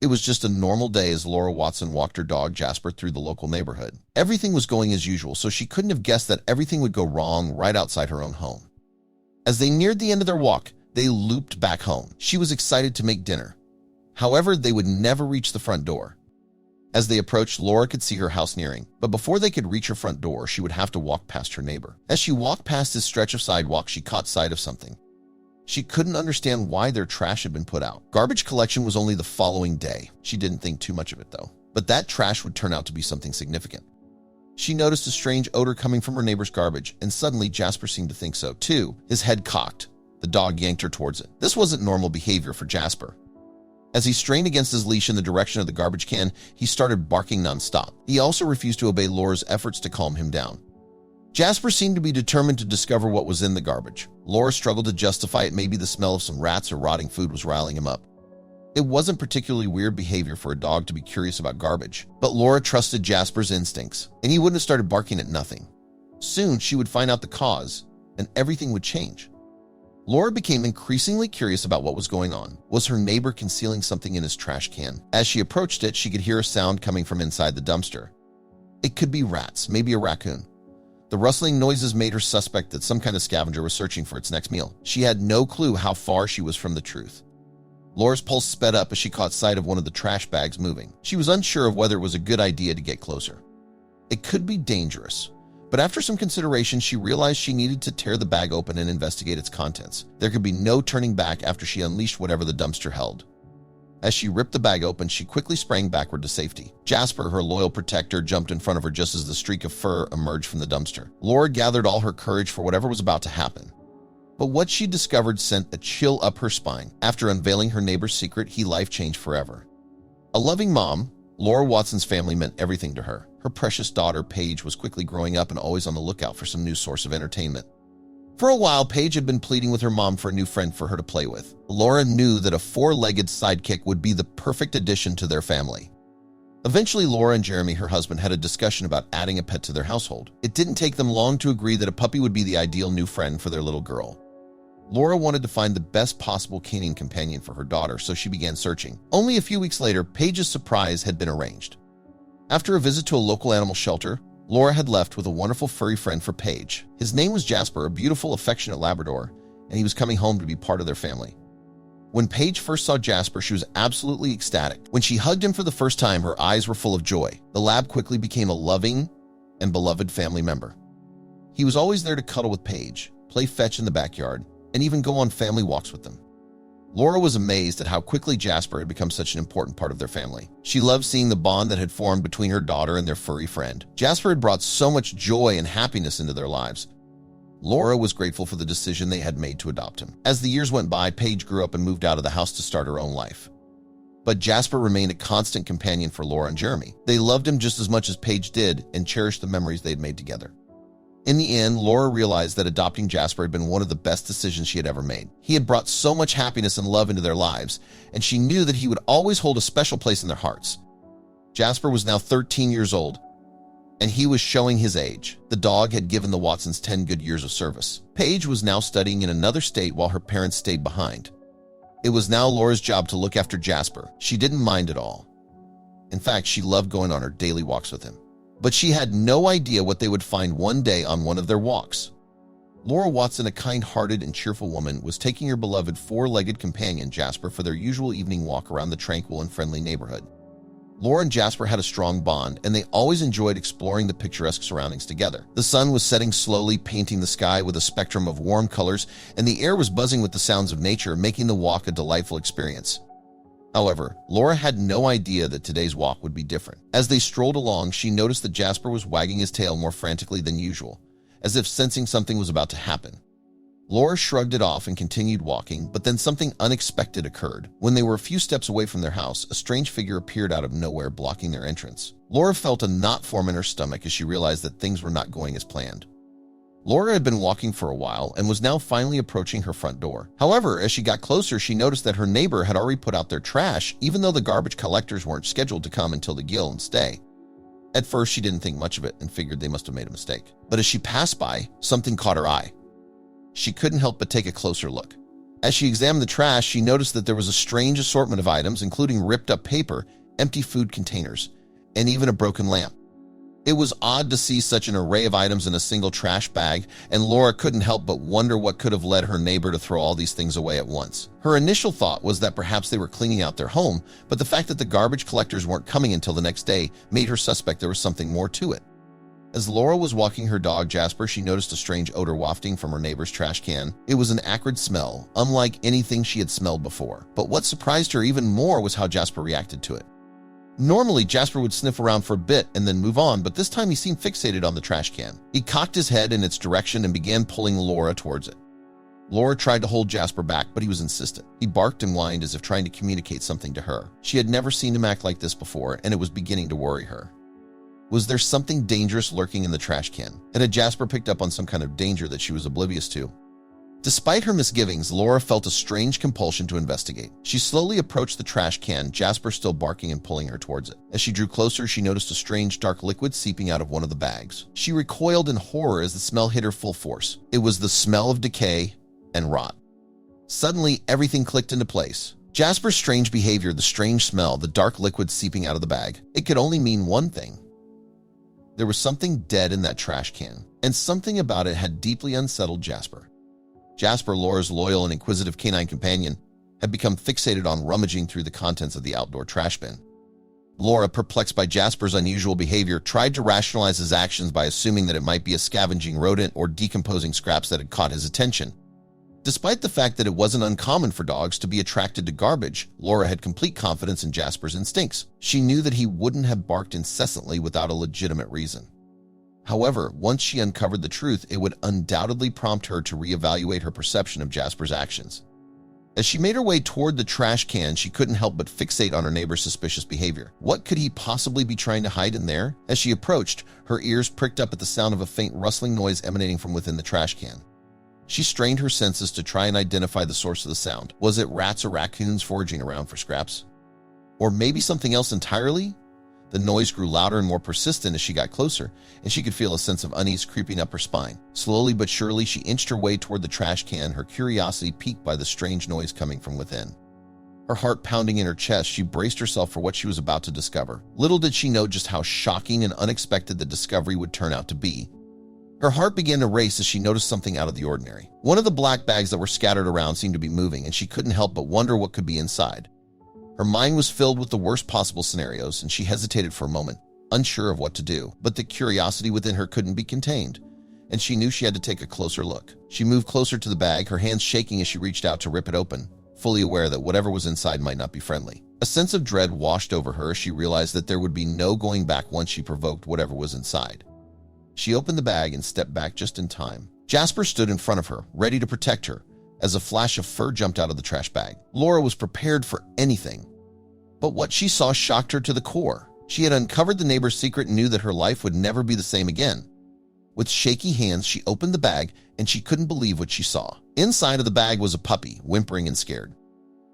It was just a normal day as Laura Watson walked her dog Jasper through the local neighborhood. Everything was going as usual, so she couldn't have guessed that everything would go wrong right outside her own home. As they neared the end of their walk, they looped back home. She was excited to make dinner. However, they would never reach the front door. As they approached, Laura could see her house nearing, but before they could reach her front door, she would have to walk past her neighbor. As she walked past this stretch of sidewalk, she caught sight of something. She couldn't understand why their trash had been put out. Garbage collection was only the following day. She didn't think too much of it, though. But that trash would turn out to be something significant. She noticed a strange odor coming from her neighbor's garbage, and suddenly Jasper seemed to think so, too. His head cocked. The dog yanked her towards it. This wasn't normal behavior for Jasper. As he strained against his leash in the direction of the garbage can, he started barking nonstop. He also refused to obey Laura's efforts to calm him down. Jasper seemed to be determined to discover what was in the garbage. Laura struggled to justify it. Maybe the smell of some rats or rotting food was riling him up. It wasn't particularly weird behavior for a dog to be curious about garbage, but Laura trusted Jasper's instincts, and he wouldn't have started barking at nothing. Soon, she would find out the cause, and everything would change. Laura became increasingly curious about what was going on. Was her neighbor concealing something in his trash can? As she approached it, she could hear a sound coming from inside the dumpster. It could be rats, maybe a raccoon. The rustling noises made her suspect that some kind of scavenger was searching for its next meal. She had no clue how far she was from the truth. Laura's pulse sped up as she caught sight of one of the trash bags moving. She was unsure of whether it was a good idea to get closer. It could be dangerous, but after some consideration, she realized she needed to tear the bag open and investigate its contents. There could be no turning back after she unleashed whatever the dumpster held. As she ripped the bag open, she quickly sprang backward to safety. Jasper, her loyal protector, jumped in front of her just as the streak of fur emerged from the dumpster. Laura gathered all her courage for whatever was about to happen. But what she discovered sent a chill up her spine. After unveiling her neighbor's secret, he life changed forever. A loving mom, Laura Watson's family meant everything to her. Her precious daughter, Paige, was quickly growing up and always on the lookout for some new source of entertainment. For a while, Paige had been pleading with her mom for a new friend for her to play with. Laura knew that a four-legged sidekick would be the perfect addition to their family. Eventually, Laura and Jeremy, her husband, had a discussion about adding a pet to their household. It didn't take them long to agree that a puppy would be the ideal new friend for their little girl. Laura wanted to find the best possible canine companion for her daughter, so she began searching. Only a few weeks later, Paige's surprise had been arranged. After a visit to a local animal shelter, Laura had left with a wonderful furry friend for Paige. His name was Jasper, a beautiful, affectionate Labrador, and he was coming home to be part of their family. When Paige first saw Jasper, she was absolutely ecstatic. When she hugged him for the first time, her eyes were full of joy. The lab quickly became a loving and beloved family member. He was always there to cuddle with Paige, play fetch in the backyard, and even go on family walks with them. Laura was amazed at how quickly Jasper had become such an important part of their family. She loved seeing the bond that had formed between her daughter and their furry friend. Jasper had brought so much joy and happiness into their lives. Laura was grateful for the decision they had made to adopt him. As the years went by, Paige grew up and moved out of the house to start her own life. But Jasper remained a constant companion for Laura and Jeremy. They loved him just as much as Paige did and cherished the memories they had made together. In the end, Laura realized that adopting Jasper had been one of the best decisions she had ever made. He had brought so much happiness and love into their lives, and she knew that he would always hold a special place in their hearts. Jasper was now 13 years old, and he was showing his age. The dog had given the Watsons 10 good years of service. Paige was now studying in another state while her parents stayed behind. It was now Laura's job to look after Jasper. She didn't mind at all. In fact, she loved going on her daily walks with him. But she had no idea what they would find one day on one of their walks. Laura Watson, a kind-hearted and cheerful woman, was taking her beloved four-legged companion, Jasper, for their usual evening walk around the tranquil and friendly neighborhood. Laura and Jasper had a strong bond, and they always enjoyed exploring the picturesque surroundings together. The sun was setting slowly, painting the sky with a spectrum of warm colors, and the air was buzzing with the sounds of nature, making the walk a delightful experience. However, Laura had no idea that today's walk would be different. As they strolled along, she noticed that Jasper was wagging his tail more frantically than usual, as if sensing something was about to happen. Laura shrugged it off and continued walking, but then something unexpected occurred. When they were a few steps away from their house, a strange figure appeared out of nowhere, blocking their entrance. Laura felt a knot form in her stomach as she realized that things were not going as planned. Laura had been walking for a while and was now finally approaching her front door. However, as she got closer, she noticed that her neighbor had already put out their trash, even though the garbage collectors weren't scheduled to come until the gill and stay. At first, she didn't think much of it and figured they must have made a mistake. But as she passed by, something caught her eye. She couldn't help but take a closer look. As she examined the trash, she noticed that there was a strange assortment of items, including ripped-up paper, empty food containers, and even a broken lamp. It was odd to see such an array of items in a single trash bag, and Laura couldn't help but wonder what could have led her neighbor to throw all these things away at once. Her initial thought was that perhaps they were cleaning out their home, but the fact that the garbage collectors weren't coming until the next day made her suspect there was something more to it. As Laura was walking her dog, Jasper, she noticed a strange odor wafting from her neighbor's trash can. It was an acrid smell, unlike anything she had smelled before. But what surprised her even more was how Jasper reacted to it. Normally, Jasper would sniff around for a bit and then move on, but this time he seemed fixated on the trash can. He cocked his head in its direction and began pulling Laura towards it. Laura tried to hold Jasper back, but he was insistent. He barked and whined as if trying to communicate something to her. She had never seen him act like this before, and it was beginning to worry her. Was there something dangerous lurking in the trash can? And had Jasper picked up on some kind of danger that she was oblivious to? Despite her misgivings, Laura felt a strange compulsion to investigate. She slowly approached the trash can, Jasper still barking and pulling her towards it. As she drew closer, she noticed a strange dark liquid seeping out of one of the bags. She recoiled in horror as the smell hit her full force. It was the smell of decay and rot. Suddenly, everything clicked into place. Jasper's strange behavior, the strange smell, the dark liquid seeping out of the bag. It could only mean one thing. There was something dead in that trash can, and something about it had deeply unsettled Jasper. Jasper, Laura's loyal and inquisitive canine companion, had become fixated on rummaging through the contents of the outdoor trash bin. Laura, perplexed by Jasper's unusual behavior, tried to rationalize his actions by assuming that it might be a scavenging rodent or decomposing scraps that had caught his attention. Despite the fact that it wasn't uncommon for dogs to be attracted to garbage, Laura had complete confidence in Jasper's instincts. She knew that he wouldn't have barked incessantly without a legitimate reason. However, once she uncovered the truth, it would undoubtedly prompt her to reevaluate her perception of Jasper's actions. As she made her way toward the trash can, she couldn't help but fixate on her neighbor's suspicious behavior. What could he possibly be trying to hide in there? As she approached, her ears pricked up at the sound of a faint rustling noise emanating from within the trash can. She strained her senses to try and identify the source of the sound. Was it rats or raccoons foraging around for scraps? Or maybe something else entirely? The noise grew louder and more persistent as she got closer, and she could feel a sense of unease creeping up her spine. Slowly but surely, she inched her way toward the trash can, her curiosity piqued by the strange noise coming from within. Her heart pounding in her chest, she braced herself for what she was about to discover. Little did she know just how shocking and unexpected the discovery would turn out to be. Her heart began to race as she noticed something out of the ordinary. One of the black bags that were scattered around seemed to be moving, and she couldn't help but wonder what could be inside. Her mind was filled with the worst possible scenarios, and she hesitated for a moment, unsure of what to do. But the curiosity within her couldn't be contained, and she knew she had to take a closer look. She moved closer to the bag, her hands shaking as she reached out to rip it open, fully aware that whatever was inside might not be friendly. A sense of dread washed over her as she realized that there would be no going back once she provoked whatever was inside. She opened the bag and stepped back just in time. Jasper stood in front of her, ready to protect her, as a flash of fur jumped out of the trash bag. Laura was prepared for anything. But what she saw shocked her to the core. She had uncovered the neighbor's secret and knew that her life would never be the same again. With shaky hands, she opened the bag, and she couldn't believe what she saw. Inside of the bag was a puppy, whimpering and scared.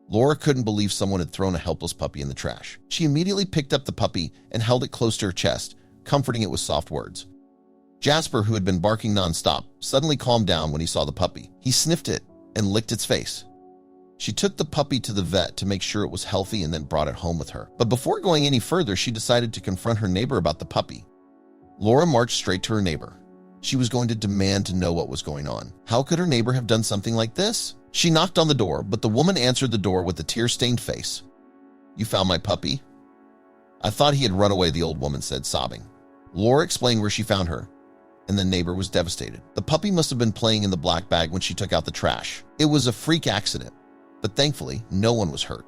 Laura couldn't believe someone had thrown a helpless puppy in the trash. She immediately picked up the puppy and held it close to her chest, comforting it with soft words. Jasper, who had been barking nonstop, suddenly calmed down when he saw the puppy. He sniffed it and licked its face. She took the puppy to the vet to make sure it was healthy and then brought it home with her. But before going any further, she decided to confront her neighbor about the puppy. Laura marched straight to her neighbor. She was going to demand to know what was going on. How could her neighbor have done something like this? She knocked on the door, but the woman answered the door with a tear-stained face. "You found my puppy?" "I thought he had run away," the old woman said, sobbing. Laura explained where she found her, and the neighbor was devastated. The puppy must have been playing in the black bag when she took out the trash. It was a freak accident, but thankfully, no one was hurt.